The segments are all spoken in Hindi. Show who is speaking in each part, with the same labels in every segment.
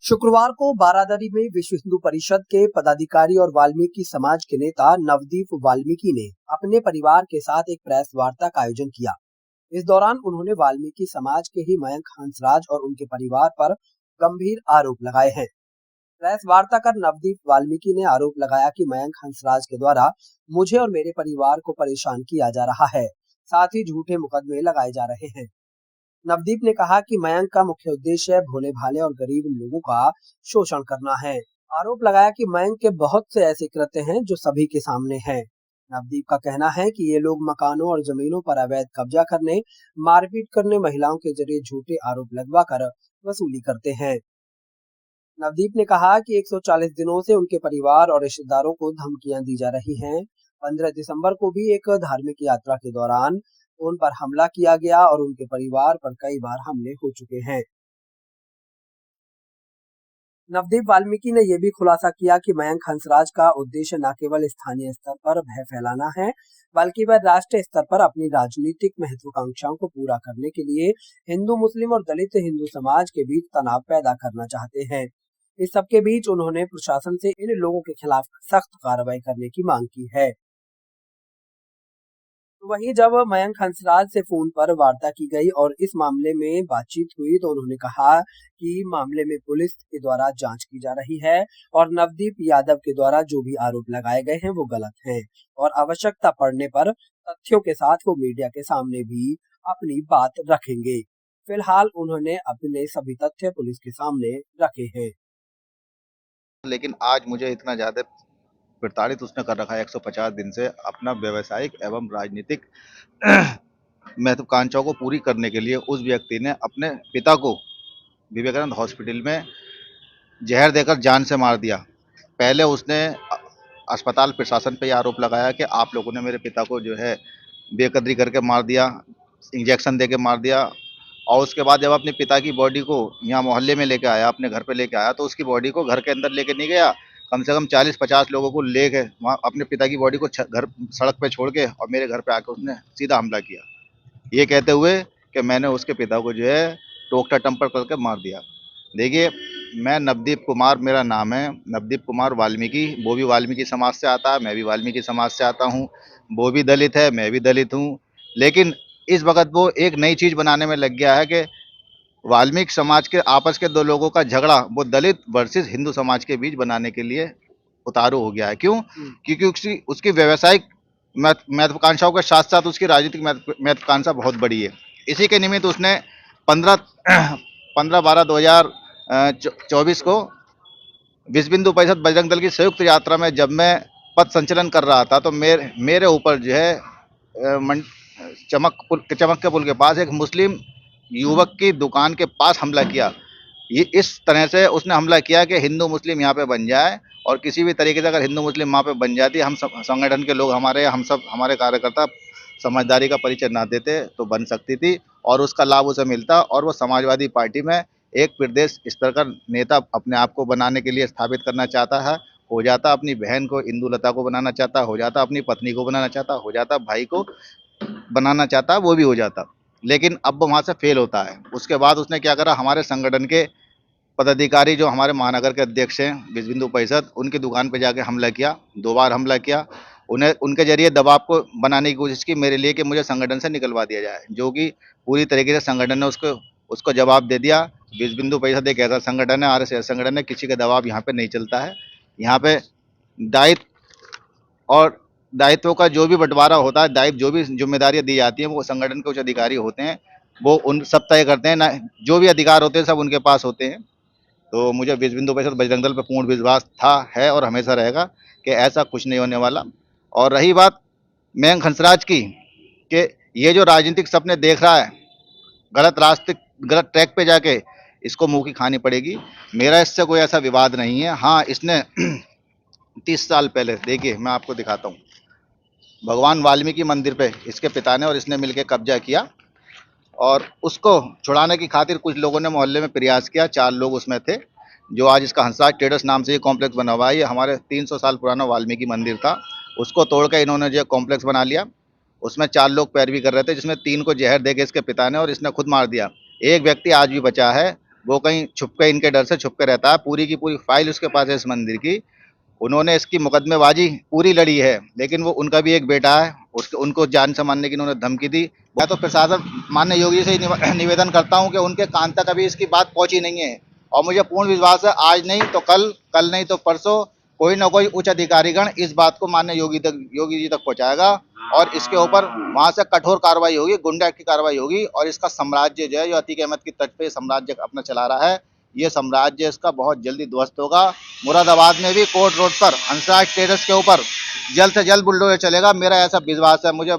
Speaker 1: शुक्रवार को बारादरी में विश्व हिंदू परिषद के पदाधिकारी और वाल्मीकि समाज के नेता नवदीप वाल्मीकि ने अपने परिवार के साथ एक प्रेस वार्ता का आयोजन किया। इस दौरान उन्होंने वाल्मीकि समाज के ही मयंक हंसराज और उनके परिवार पर गंभीर आरोप लगाए हैं। प्रेस वार्ता कर नवदीप वाल्मीकि ने आरोप लगाया कि मयंक हंसराज के द्वारा मुझे और मेरे परिवार को परेशान किया जा रहा है, साथ ही झूठे मुकदमे लगाए जा रहे हैं। नवदीप ने कहा कि मयंक का मुख्य उद्देश्य भोले भाले और गरीब लोगों का शोषण करना है। आरोप लगाया कि मयंक के बहुत से ऐसे कृत्य हैं जो सभी के सामने हैं। नवदीप का कहना है कि ये लोग मकानों और जमीनों पर अवैध कब्जा करने, मारपीट करने, महिलाओं के जरिए झूठे आरोप लगवाकर वसूली करते हैं। नवदीप ने कहा कि 140 दिनों से उनके परिवार और रिश्तेदारों को धमकियां दी जा रही हैं। 15 दिसंबर को भी एक धार्मिक यात्रा के दौरान उन पर हमला किया गया और उनके परिवार पर कई बार हमले हो चुके हैं। नवदीप वाल्मीकि ने यह भी खुलासा किया कि मयंक हंसराज का उद्देश्य न केवल स्थानीय स्तर पर भय फैलाना है, बल्कि वह राष्ट्रीय स्तर पर अपनी राजनीतिक महत्वाकांक्षाओं को पूरा करने के लिए हिंदू, मुस्लिम और दलित हिंदू समाज के बीच तनाव पैदा करना चाहते हैं। इस सबके बीच उन्होंने प्रशासन से इन लोगों के खिलाफ सख्त कार्रवाई करने की मांग की है। वहीं जब मयंक हंसराज से फोन पर वार्ता की गई और इस मामले में बातचीत हुई तो उन्होंने कहा कि मामले में पुलिस के द्वारा जांच की जा रही है और नवदीप यादव के द्वारा जो भी आरोप लगाए गए हैं वो गलत हैं और आवश्यकता पड़ने पर तथ्यों के साथ वो मीडिया के सामने भी अपनी बात रखेंगे। फिलहाल उन्होंने अपने सभी तथ्य पुलिस के सामने रखे हैं।
Speaker 2: लेकिन आज मुझे इतना ज़्यादा प्रताड़ित उसने कर रखा है 150 दिन से अपना व्यावसायिक एवं राजनीतिक महत्वाकांक्षाओं को पूरी करने के लिए उस व्यक्ति ने अपने पिता को विवेकानंद हॉस्पिटल में जहर देकर जान से मार दिया। पहले उसने अस्पताल प्रशासन पे आरोप लगाया कि आप लोगों ने मेरे पिता को जो है बेकदरी करके मार दिया, इंजेक्शन दे के मार दिया। और उसके बाद जब अपने पिता की बॉडी को यहाँ मोहल्ले में लेके आया, अपने घर पे लेके आया, तो उसकी बॉडी को घर के अंदर लेके नहीं गया। कम से कम 40-50 लोगों को लेके वहाँ अपने पिता की बॉडी को घर सड़क पे छोड़ के और मेरे घर पे आके उसने सीधा हमला किया, ये कहते हुए कि मैंने उसके पिता को जो है टोकता टम्पर करके मार दिया। देखिए, मैं नवदीप कुमार मेरा नाम है, नवदीप कुमार वाल्मीकि। वो भी वाल्मीकि समाज से आता है, मैं भी वाल्मीकि समाज से आता हूँ। वो भी दलित है, मैं भी दलित हूँ। लेकिन इस वक्त वो एक नई चीज़ बनाने में लग गया है कि वाल्मीकि समाज के आपस के दो लोगों का झगड़ा वो दलित वर्सेस हिंदू समाज के बीच बनाने के लिए उतारू हो गया है। क्यों? क्योंकि उसकी उसकी व्यावसायिक महत्वाकांक्षाओं के साथ साथ उसकी राजनीतिक महत्वाकांक्षा बहुत बड़ी है। इसी के निमित्त उसने 15/12/2024 को विश्व हिंदू परिषद बजरंग दल की संयुक्त यात्रा में जब मैं पथ संचलन कर रहा था तो मेरे ऊपर जो है चमक के पुल के पास एक मुस्लिम युवक की दुकान के पास हमला किया। ये इस तरह से उसने हमला किया कि हिंदू मुस्लिम यहाँ पे बन जाए, और किसी भी तरीके से अगर हिंदू मुस्लिम वहाँ पे बन जाती, हम सब संगठन के लोग हमारे कार्यकर्ता समझदारी का परिचय ना देते तो बन सकती थी और उसका लाभ उसे मिलता और वो समाजवादी पार्टी में एक प्रदेश स्तर का नेता अपने आप को बनाने के लिए स्थापित करना चाहता है, हो जाता। अपनी बहन को इंदुलता को बनाना चाहता, हो जाता। अपनी पत्नी को बनाना चाहता, हो जाता। भाई को बनाना चाहता, वो भी हो जाता। लेकिन अब वो वहाँ से फेल होता है। उसके बाद उसने क्या करा, हमारे संगठन के पदाधिकारी जो हमारे महानगर के अध्यक्ष हैं विश्व हिंदू परिषद, उनकी दुकान पे जाके हमला किया। 2 बार हमला किया। उन्हें उनके जरिए दबाव को बनाने की कोशिश की मेरे लिए कि मुझे संगठन से निकलवा दिया जाए, जो कि पूरी तरीके से संगठन ने उसको उसको जवाब दे दिया। विश्व हिंदू परिषद एक ऐसा संगठन है, आरएसएस संगठन है, किसी का दबाव यहाँ पे नहीं चलता है। यहाँ पे दायित्व और दायित्वों का जो भी बंटवारा होता है, दायित्व जो भी जिम्मेदारियां दी जाती हैं, वो संगठन के उच्च अधिकारी होते हैं, वो उन सब तय करते हैं ना। जो भी अधिकार होते हैं सब उनके पास होते हैं। तो मुझे विश्व हिंदू परिषद बजरंग दल पे पूर्ण विश्वास था, है और हमेशा रहेगा कि ऐसा कुछ नहीं होने वाला। और रही बात मयंक हंसराज की, कि ये जो राजनीतिक सपने देख रहा है, गलत रास्ते गलत ट्रैक पे जाके इसको मुंह की खानी पड़ेगी। मेरा इससे कोई ऐसा विवाद नहीं है। हाँ, इसने 30 साल पहले, देखिए मैं आपको दिखाता हूँ, भगवान वाल्मीकि मंदिर पे इसके पिता ने और इसने मिलकर कब्जा किया और उसको छुड़ाने की खातिर कुछ लोगों ने मोहल्ले में प्रयास किया। 4 लोग उसमें थे, जो आज इसका हंसराज ट्रेडर्स नाम से ये कॉम्प्लेक्स बना हुआ है। ये हमारे 300 साल पुराना वाल्मीकि मंदिर था, उसको तोड़ के इन्होंने जो कॉम्प्लेक्स बना लिया। उसमें 4 लोग पैरवी कर रहे थे, जिसमें 3 को जहर दे के इसके पिता ने और इसने खुद मार दिया। एक व्यक्ति आज भी बचा है, वो कहीं छुप के, इनके डर से छुप के रहता है। पूरी की पूरी फाइल उसके पास है इस मंदिर की। उन्होंने इसकी मुकदमेबाजी पूरी लड़ी है, लेकिन वो उनका भी एक बेटा है, उसको उनको जान से मारने की इन्होंने धमकी दी। मैं तो प्रशासन माननीय योगी जी से निवेदन करता हूं कि उनके कान तक अभी इसकी बात पहुंची नहीं है, और मुझे पूर्ण विश्वास है आज नहीं तो कल, कल नहीं तो परसों कोई ना कोई उच्च अधिकारीगण इस बात को माननीय योगी जी तक पहुंचाएगा, और इसके ऊपर वहां से कठोर कार्रवाई होगी, गुंडा की कार्रवाई होगी। और इसका साम्राज्य जो है, जो अतीक अहमद की तट पे साम्राज्य अपना चला रहा है, ये साम्राज्य इसका बहुत जल्दी ध्वस्त होगा। मुरादाबाद में भी कोर्ट रोड पर हंसराज टेरेस के ऊपर जल्द से जल्द बुलडोजर चलेगा, मेरा ऐसा विश्वास है। मुझे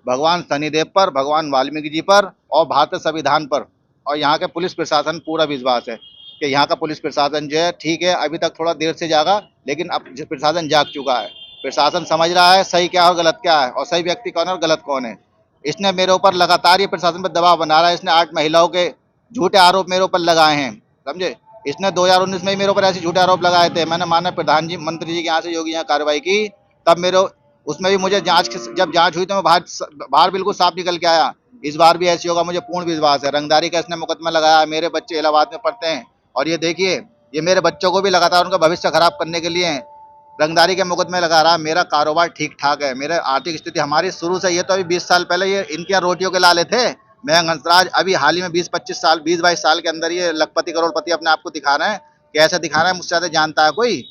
Speaker 2: भगवान शनिदेव पर, भगवान वाल्मीकि जी पर और भारतीय संविधान पर और यहाँ के पुलिस प्रशासन पूरा विश्वास है कि यहाँ का पुलिस प्रशासन जो है ठीक है, अभी तक थोड़ा देर से जागा, लेकिन अब प्रशासन जाग चुका है। प्रशासन समझ रहा है सही क्या और गलत क्या है, और सही व्यक्ति कौन है और गलत कौन है। इसने मेरे ऊपर लगातार ये प्रशासन पर दबाव बना रहा है। इसने 8 महिलाओं के झूठे आरोप मेरे ऊपर लगाए हैं, समझे। इसने 2019 में ही मेरे ऊपर ऐसे झूठे आरोप लगाए थे। मैंने माननीय प्रधान जी, मंत्री जी के यहाँ से योगी यहाँ कार्रवाई की, तब मेरे उसमें भी मुझे जब जांच हुई तो मैं बाहर बिल्कुल साफ निकल के आया। इस बार भी ऐसी होगा, मुझे पूर्ण विश्वास है। रंगदारी का इसने मुकदमा लगाया, मेरे बच्चे इलाहाबाद में पढ़ते हैं, और ये देखिए, ये मेरे बच्चों को भी लगातार उनका भविष्य खराब करने के लिए रंगदारी के मुकदमे लगा रहा है। मेरा कारोबार ठीक ठाक है, मेरे आर्थिक स्थिति हमारी शुरू से, ये तो अभी 20 साल पहले ये इनके यहाँ रोटियों के लाले थे। मैं हंसराज अभी हाल ही में 20-25 साल, 20-22 साल के अंदर ये लखपति करोड़पति अपने आप को दिखा रहे हैं। कैसे दिखा रहे हैं, मुझसे ज्यादा जानता है कोई?